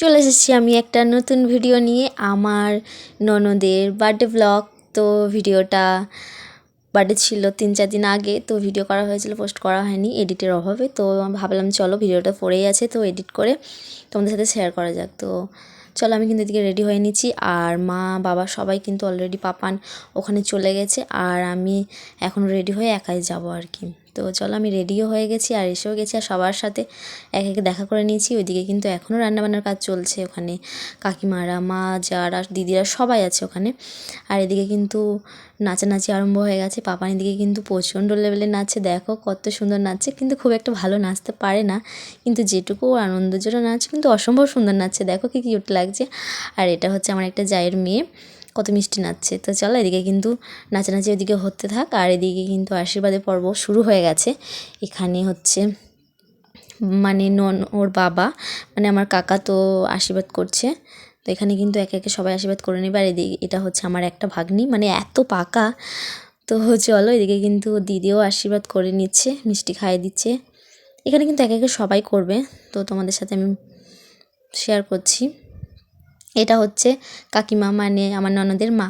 চলে এসেছি আমি একটা নতুন ভিডিও নিয়ে আমার ননদের বার্থডে ব্লগ। তো ভিডিওটা বার্থডে ছিল 3-4 দিন আগে, তো ভিডিও করা হয়েছিল, পোস্ট করা হয়নি এডিটের অভাবে। তো আমি ভাবলাম চলো ভিডিওটা পড়েই আছে, তো এডিট করে তোমাদের সাথে শেয়ার করা যাক। তো চলো, আমি কিন্তু এদিকে রেডি হয়ে নিচ্ছি, আর মা বাবা সবাই কিন্তু অলরেডি পাপান ওখানে চলে গেছে, আর আমি এখন রেডি হয়ে একাই যাব আর কি। তো চলো, আমি রেডিও হয়ে গেছি আর এসেও গেছি, আর সবার সাথে এক একে দেখা করে নিয়েছি। ওইদিকে কিন্তু এখনও রান্নাবান্নার কাজ চলছে, ওখানে কাকিমারা, মা, যারা দিদিরা সবাই আছে ওখানে। আর এদিকে কিন্তু নাচানাচি আরম্ভ হয়ে গেছে। পাপান এদিকে কিন্তু প্রচণ্ড লেভেলে নাচছে, দেখো কত সুন্দর নাচছে, কিন্তু খুব একটা ভালো নাচতে পারে না, কিন্তু যেটুকু আনন্দের জন্য নাচছে কিন্তু অসম্ভব সুন্দর নাচছে, দেখো কি কিউট লাগছে। আর এটা হচ্ছে আমার একটা জায়ের মেয়ে, কত মিষ্টি নাচছে। তো চলো, এদিকে কিন্তু নাচানাচি ওদিকে হতে থাক, আর এদিকে কিন্তু আশীর্বাদের পর্ব শুরু হয়ে গেছে। এখানে হচ্ছে মানে ওর বাবা মানে আমার কাকা তো আশীর্বাদ করছে। তো এখানে কিন্তু একে একে সবাই আশীর্বাদ করে নেবে। আর এদিকে এটা হচ্ছে আমার একটা ভাগ্নি, মানে এত পাকা। তো চলো, এদিকে কিন্তু দিদিও আশীর্বাদ করে নিচ্ছে, মিষ্টি খাইয়ে দিচ্ছে। এখানে কিন্তু একে একে সবাই করবে, তো তোমাদের সাথে আমি শেয়ার করছি। এটা হচ্ছে কাকিমা, মানে আমার ননদের মা।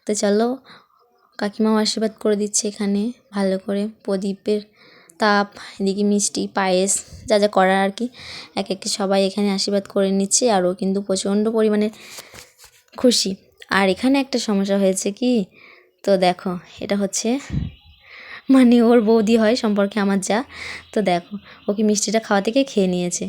তো চলো, কাকিমাও আশীর্বাদ করে দিচ্ছে এখানে ভালো করে, প্রদীপের তাপ, এদিকে মিষ্টি, পায়েস, যা যা করার আর কি, এক একে সবাই এখানে আশীর্বাদ করে নিচ্ছে। আর ও কিন্তু প্রচণ্ড পরিমাণে খুশি। আর এখানে একটা সমস্যা হয়েছে কি, তো দেখো, এটা হচ্ছে মানে ওর বৌদি হয় সম্পর্কে আমার যা। তো দেখো, ওকে মিষ্টিটা খাওয়াতে গিয়ে খেয়ে নিয়েছে,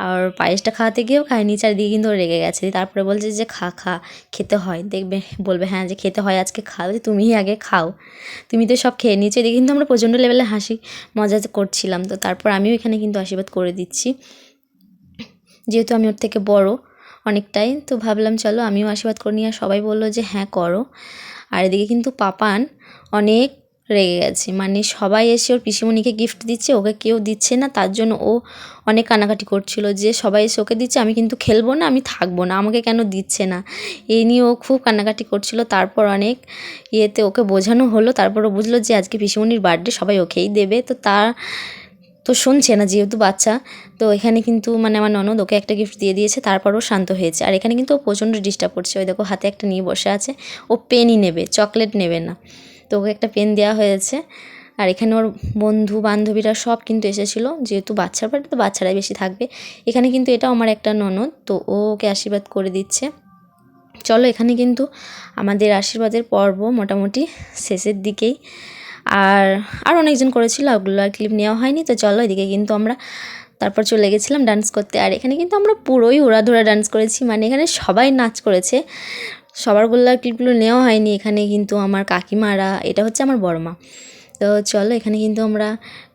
আর পায়েসটা খাওয়াতে গিয়েও খায় নিয়েছে। আর দিকে কিন্তু ও রেগে গেছে, তারপরে বলছে যে খা খা, খেতে হয়, দেখবে বলবে হ্যাঁ যে খেতে হয়, আজকে খাও, যে তুমিই আগে খাও, তুমি তো সব খেয়ে নিয়েছো। এদিকে কিন্তু আমরা প্রচণ্ড লেভেলে হাসি মজা করছিলাম। তো তারপর আমিও এখানে কিন্তু আশীর্বাদ করে দিচ্ছি, যেহেতু আমি ওর থেকে বড় অনেকটাই। তো ভাবলাম চলো আমিও আশীর্বাদ করে নিই, আর সবাই বললো যে হ্যাঁ করো। আর এদিকে কিন্তু পাপান অনেক রেগে গেছে, মানে সবাই এসে ওর পিসিমণিকে গিফট দিচ্ছে, ওকে কেউ দিচ্ছে না, তার জন্য ও অনেক কান্নাকাটি করছিল যে সবাই এসে ওকে দিচ্ছে, আমি কিন্তু খেলবো না, আমি থাকবো না, আমাকে কেন দিচ্ছে না, এই নিয়ে ও খুব কান্নাকাটি করছিল। তারপর অনেক ইয়েতে ওকে বোঝানো হলো, তারপর ও বুঝলো যে আজকে পিসিমণির বার্থডে, সবাই ওকেই দেবে। তো শুনছে না যেহেতু বাচ্চা। তো এখানে কিন্তু মানে আমার ননদ ওকে একটা গিফট দিয়ে দিয়েছে, তারপরও শান্ত হয়েছে। আর এখানে কিন্তু ও প্রচণ্ড ডিস্টার্ব করছে, ওই দেখো হাতে একটা নিয়ে বসে আছে, ও পেনই নেবে, চকলেট নেবে না। তো ওকে একটা পেন দেওয়া হয়েছে। আর এখানে ওর বন্ধু বান্ধবীরা সব কিন্তু এসেছিলো, যেহেতু বাচ্চার বাড়িতে তো বাচ্চারাই বেশি থাকবে। এখানে কিন্তু এটাও আমার একটা ননদ, তো ও ওকে আশীর্বাদ করে দিচ্ছে। চলো, এখানে কিন্তু আমাদের আশীর্বাদের পর্ব মোটামুটি শেষের দিকেই। আর অনেকজন করেছিল, ওগুলো আর ক্লিপ নেওয়া হয়নি। তো চলো, এদিকে কিন্তু আমরা তারপর চলে গেছিলাম ডান্স করতে। আর এখানে কিন্তু আমরা পুরোই উড়াধুরা ডান্স করেছি, মানে এখানে সবাই নাচ করেছে, সবারগুলো ক্লিপগুলো নেওয়া হয়নি। এখানে কিন্তু আমার কাকিমারা, এটা হচ্ছে আমার বড় মা। তো চলো, এখানে কিন্তু আমরা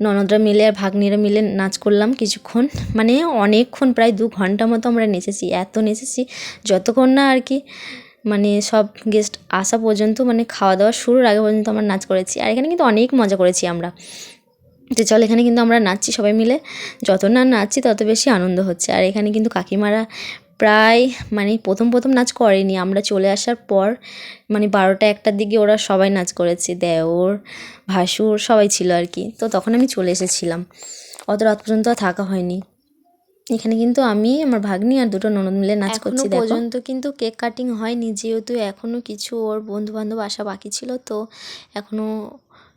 ননদরা মিলে আর ভাগ্নিরা মিলে নাচ করলাম কিছুক্ষণ, মানে অনেকক্ষণ, প্রায় 2 ঘন্টা মতো আমরা নেচেছি, এত নেচেছি যতক্ষণ না আর কি মানে সব গেস্ট আসা পর্যন্ত, মানে খাওয়া দাওয়া শুরুর আগে পর্যন্ত আমরা নাচ করেছি। আর এখানে কিন্তু অনেক মজা করেছি আমরা। তো চল, এখানে কিন্তু আমরা নাচছি সবাই মিলে, যত না নাচছি তত বেশি আনন্দ হচ্ছে। আর এখানে কিন্তু কাকিমারা প্রায় মানে প্রথম নাচ করেনি, আমরা চলে আসার পর মানে 12টা-1টার দিকে ওরা সবাই নাচ করেছে, দেওর ভাসুর সবাই ছিল আর কি। তো তখন আমি চলে এসেছিলাম, অত রাত পর্যন্ত আর থাকা হয়নি। এখানে কিন্তু আমি, আমার ভাগ্নি আর 2টো ননদ মিলে নাচ করছি। দেখো, পর্যন্ত কিন্তু কেক কাটিং হয়নি, যেহেতু এখনও কিছু ওর বন্ধুবান্ধব আসা বাকি ছিল, তো এখনও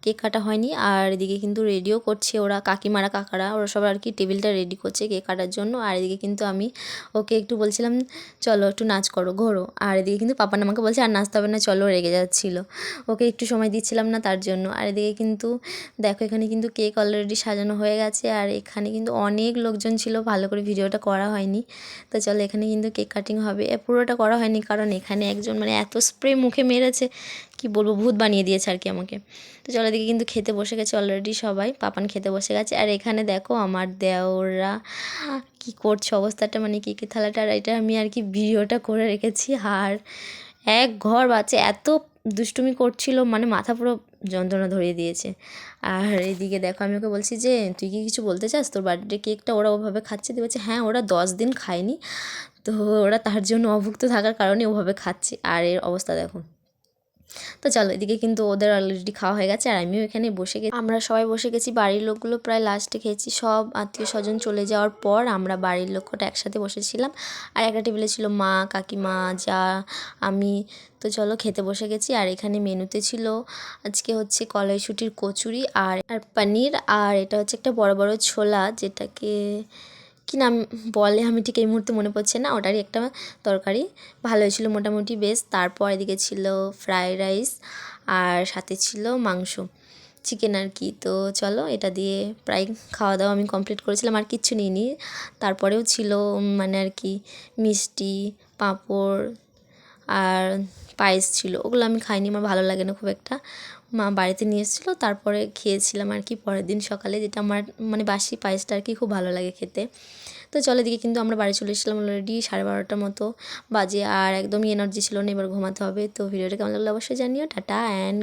কেক কাটা হয়নি। আর এদিকে কিন্তু রেডিও করছে ওরা, কাকিমারা কাকারা, ওরা সব আর কি টেবিলটা রেডি করছে কেক কাটার জন্য। আর এদিকে কিন্তু আমি ওকে একটু বলছিলাম চলো একটু নাচ করো, ঘোরো। আর এদিকে কিন্তু পাপান আমাকে বলছে আর নাচতে হবে না, চলো, রেগে যাচ্ছিলো, ওকে একটু সময় দিচ্ছিলাম না তার জন্য। আর এদিকে কিন্তু দেখো, এখানে কিন্তু কেক অলরেডি সাজানো হয়ে গেছে, আর এখানে কিন্তু অনেক লোকজন ছিল, ভালো করে ভিডিওটা করা হয়নি। তো চলো, এখানে কিন্তু কেক কাটিং হবে, পুরোটা করা হয়নি কারণ এখানে একজন মানে এত স্প্রে মুখে মেরেছে, কি বলবো, ভূত বানিয়ে দিয়েছে আর কি আমাকে। তো চলো, এদিকে কিন্তু খেতে বসে গেছে অলরেডি সবাই, পাপান খেতে বসে গেছে। আর এখানে দেখো আমার দেওররা কি করছে অবস্থাটা, মানে কী কী থালাটা, আর এটা আমি আর কি ভিডিওটা করে রেখেছি। আর এক ঘর বাচ্চা এত দুষ্টুমি করছিল, মানে মাথা পুরো যন্ত্রণা ধরিয়ে দিয়েছে। আর এদিকে দেখো, আমি ওকে বলছি যে তুই কি কিছু বলতে চাস, তোর বার্থডে কেকটা ওরা ওভাবে খাচ্ছে, দিয়ে বলছে হ্যাঁ ওরা 10 দিন খায়নি, তো ওরা তার জন্য অভুক্ত থাকার কারণে ওভাবে খাচ্ছে। আর এর অবস্থা দেখো, তো চলো, এদিকে কিন্তু ওদের অলরেডি খাওয়া হয়ে গেছে আর আমিও এখানে বসে গেছি। আমরা সবাই বসে গেছি, বাড়ির লোকগুলো প্রায় লাস্টে খেয়েছি। সব আত্মীয় স্বজন চলে যাওয়ার পর আমরা বাড়ির লোক কটা একসাথে বসেছিলাম। আর একটা টেবিলে ছিল মা, কাকিমা, যা, আমি। তো চলো খেতে বসে গেছি। আর এখানে মেনুতে ছিল আজকে হচ্ছে কলাইশুঁটির কচুরি আর পনির, আর এটা হচ্ছে একটা বড় বড় ছোলা, যেটাকে কী নাম বলে আমি ঠিক এই মুহূর্তে মনে পড়ছে না, ওটারই একটা তরকারি। ভালো হয়েছিল মোটামুটি বেশ। তারপর এদিকে ছিল ফ্রাইড রাইস আর সাথে ছিল মাংস, চিকেন আর কি। তো চলো, এটা দিয়ে প্রায় খাওয়া দাওয়া আমি কমপ্লিট করেছিলাম, আর কিচ্ছু নিইনি। তারপরেও ছিল মানে আর কি মিষ্টি, পাঁপড় আর পায়েস ছিল, ওগুলো আমি খাইনি, আমার ভালো লাগে না খুব একটা। মা বাড়িতে নিয়ে এসেছিলো, তারপরে খেয়েছিলাম আর কি পরের দিন সকালে, যেটা আমার মানে বাসি পায়েসটা আর কি খুব ভালো লাগে খেতে। তো চলো, দিকে কিন্তু আমরা বাড়ি চলে এসেছিলাম অলরেডি 12:30টার মতো বাজে, আর একদমই এনার্জি ছিল না, এবার ঘুমাতে হবে। তো ভিডিওটা কেমন লাগলো অবশ্যই জানিও। Tata and